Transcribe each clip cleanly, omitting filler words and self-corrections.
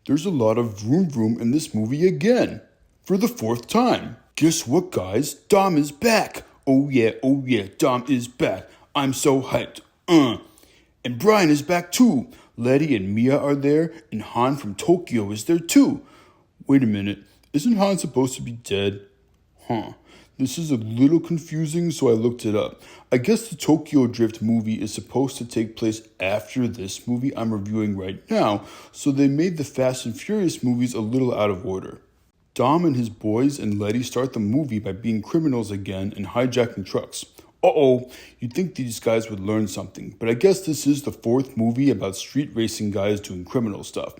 There's a lot of vroom vroom in this movie again. For the fourth time. Guess what, guys? Dom is back. Oh yeah, Dom is back. I'm so hyped. And Brian is back too. Letty and Mia are there, and Han from Tokyo is there too. Wait a minute, isn't Han supposed to be dead? This is a little confusing, so I looked it up. I guess the Tokyo Drift movie is supposed to take place after this movie I'm reviewing right now, so they made the Fast and Furious movies a little out of order. Dom and his boys and Letty start the movie by being criminals again and hijacking trucks. You'd think these guys would learn something, but I guess this is the fourth movie about street racing guys doing criminal stuff.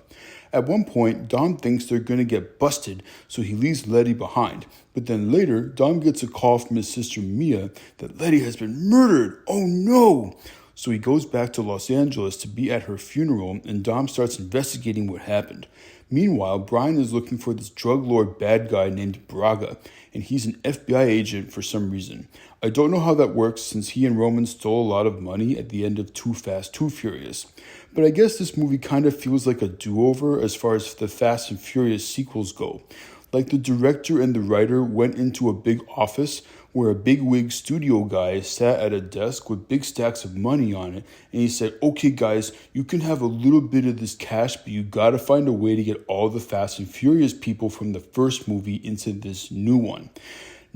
At one point, Dom thinks they're gonna get busted, so he leaves Letty behind. But then later, Dom gets a call from his sister Mia that Letty has been murdered. Oh no! So he goes back to Los Angeles to be at her funeral, and Dom starts investigating what happened. Meanwhile, Brian is looking for this drug lord bad guy named Braga, and he's an FBI agent for some reason. I don't know how that works since he and Roman stole a lot of money at the end of Too Fast, Too Furious. But I guess this movie kind of feels like a do-over as far as the Fast and Furious sequels go. Like the director and the writer went into a big office where a bigwig studio guy sat at a desk with big stacks of money on it, and he said, okay guys, you can have a little bit of this cash, but you gotta find a way to get all the Fast and Furious people from the first movie into this new one.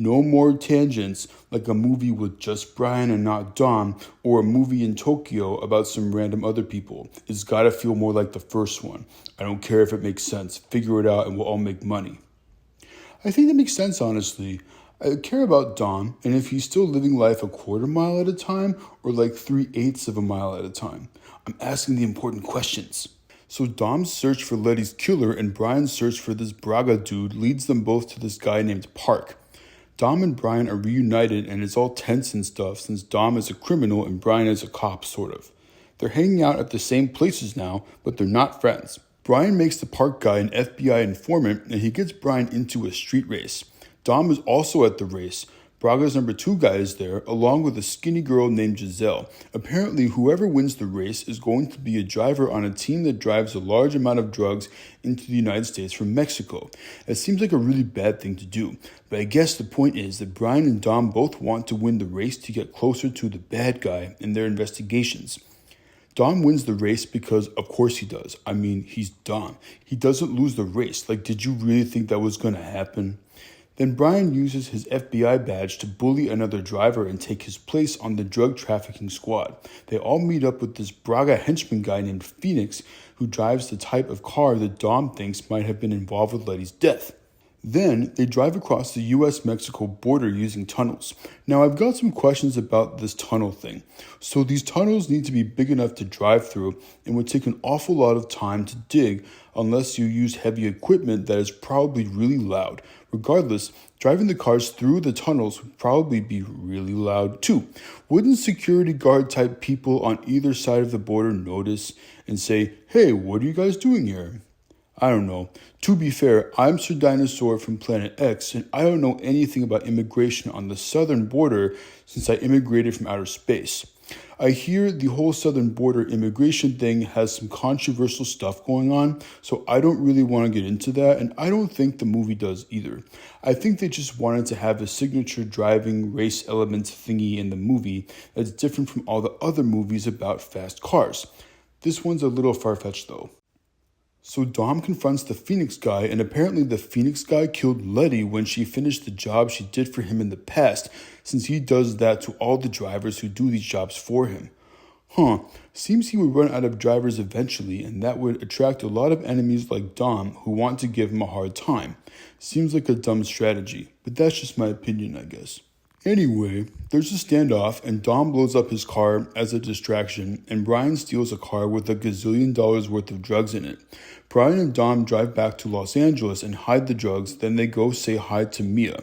No more tangents like a movie with just Brian and not Dom, or a movie in Tokyo about some random other people. It's gotta feel more like the first one. I don't care if it makes sense. Figure it out and we'll all make money. I think that makes sense, honestly. I care about Dom and if he's still living life a quarter mile at a time or like 3/8 of a mile at a time. I'm asking the important questions. So Dom's search for Letty's killer and Brian's search for this Braga dude leads them both to this guy named Park. Dom and Brian are reunited and it's all tense and stuff since Dom is a criminal and Brian is a cop, sort of. They're hanging out at the same places now, but they're not friends. Brian makes the Park guy an FBI informant and he gets Brian into a street race. Dom is also at the race. Braga's number 2 guy is there, along with a skinny girl named Giselle. Apparently, whoever wins the race is going to be a driver on a team that drives a large amount of drugs into the United States from Mexico. It seems like a really bad thing to do, but I guess the point is that Brian and Dom both want to win the race to get closer to the bad guy in their investigations. Dom wins the race because, of course he does. I mean, he's Dom. He doesn't lose the race. Like, did you really think that was going to happen? Then Brian uses his FBI badge to bully another driver and take his place on the drug trafficking squad. They all meet up with this Braga henchman guy named Phoenix, who drives the type of car that Dom thinks might have been involved with Letty's death. Then they drive across the US-Mexico border using tunnels. Now I've got some questions about this tunnel thing. So these tunnels need to be big enough to drive through and would take an awful lot of time to dig unless you use heavy equipment that is probably really loud. Regardless, driving the cars through the tunnels would probably be really loud too. Wouldn't security guard type people on either side of the border notice and say, hey, what are you guys doing here? I don't know. To be fair, I'm Sir Dinosaur from Planet X, and I don't know anything about immigration on the southern border since I immigrated from outer space. I hear the whole southern border immigration thing has some controversial stuff going on, so I don't really want to get into that, and I don't think the movie does either. I think they just wanted to have a signature driving race elements thingy in the movie that's different from all the other movies about fast cars. This one's a little far-fetched though. So Dom confronts the Phoenix guy, and apparently the Phoenix guy killed Letty when she finished the job she did for him in the past, since he does that to all the drivers who do these jobs for him. Seems he would run out of drivers eventually, and that would attract a lot of enemies like Dom who want to give him a hard time. Seems like a dumb strategy, but that's just my opinion, I guess. Anyway, there's a standoff and Dom blows up his car as a distraction and Brian steals a car with $1 gazillion worth of drugs in it. Brian and Dom drive back to Los Angeles and hide the drugs, then they go say hi to Mia.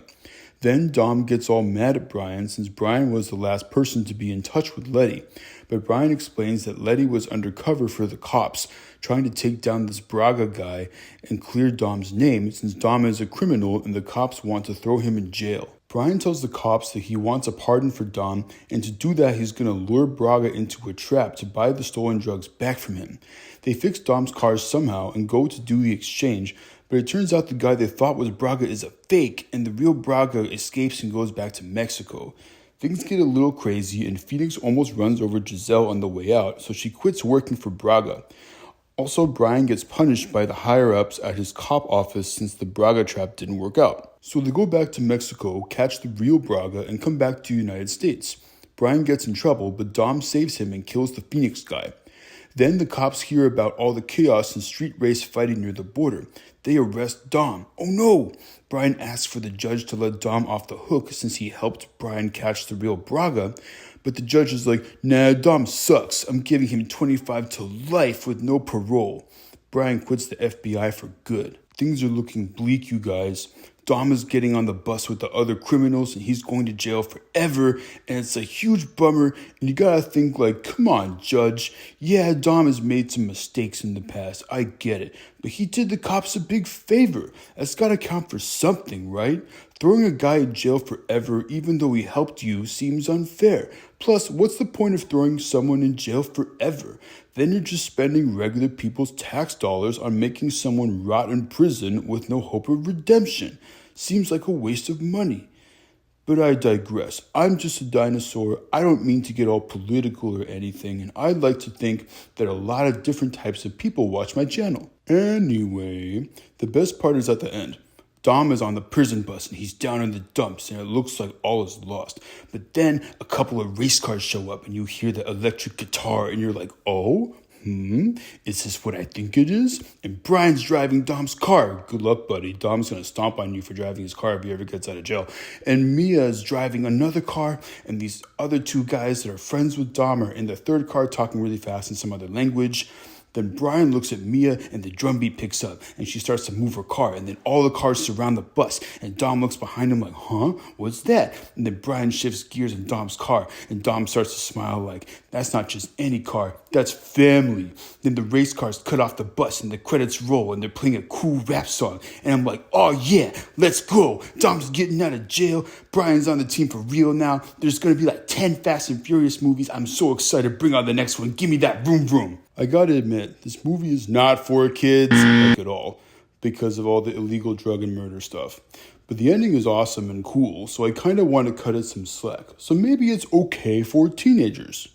Then Dom gets all mad at Brian since Brian was the last person to be in touch with Letty. But Brian explains that Letty was undercover for the cops, trying to take down this Braga guy and clear Dom's name since Dom is a criminal and the cops want to throw him in jail. Brian tells the cops that he wants a pardon for Dom, and to do that, he's going to lure Braga into a trap to buy the stolen drugs back from him. They fix Dom's car somehow and go to do the exchange, but it turns out the guy they thought was Braga is a fake, and the real Braga escapes and goes back to Mexico. Things get a little crazy, and Phoenix almost runs over Giselle on the way out, so she quits working for Braga. Also, Brian gets punished by the higher-ups at his cop office since the Braga trap didn't work out. So they go back to Mexico, catch the real Braga, and come back to the United States. Brian gets in trouble, but Dom saves him and kills the Phoenix guy. Then the cops hear about all the chaos and street race fighting near the border. They arrest Dom. Oh no! Brian asks for the judge to let Dom off the hook since he helped Brian catch the real Braga, but the judge is like, nah, Dom sucks. I'm giving him 25 to life with no parole. Brian quits the FBI for good. Things are looking bleak, you guys. Dom is getting on the bus with the other criminals and he's going to jail forever, and it's a huge bummer, and you gotta think like, come on, Judge. Yeah, Dom has made some mistakes in the past, I get it, but he did the cops a big favor. That's gotta count for something, right? Throwing a guy in jail forever even though he helped you seems unfair. Plus, what's the point of throwing someone in jail forever? Then you're just spending regular people's tax dollars on making someone rot in prison with no hope of redemption. Seems like a waste of money. But I digress. I'm just a dinosaur. I don't mean to get all political or anything, and I'd like to think that a lot of different types of people watch my channel. Anyway, the best part is at the end. Dom is on the prison bus and he's down in the dumps and it looks like all is lost. But then a couple of race cars show up and you hear the electric guitar and you're like, oh, is this what I think it is? And Brian's driving Dom's car. Good luck, buddy. Dom's going to stomp on you for driving his car if he ever gets out of jail. And Mia is driving another car, and these other two guys that are friends with Dom are in the third car talking really fast in some other language. Then Brian looks at Mia and the drum beat picks up and she starts to move her car, and then all the cars surround the bus and Dom looks behind him like, huh? What's that? And then Brian shifts gears in Dom's car and Dom starts to smile like, that's not just any car, that's family. Then the race cars cut off the bus and the credits roll and they're playing a cool rap song. And I'm like, oh yeah, let's go. Dom's getting out of jail. Brian's on the team for real now. There's going to be like 10 Fast and Furious movies. I'm so excited. Bring on the next one. Give me that vroom vroom. I gotta admit, this movie is not for kids like at all because of all the illegal drug and murder stuff. But the ending is awesome and cool, so I kind of want to cut it some slack. So maybe it's okay for teenagers.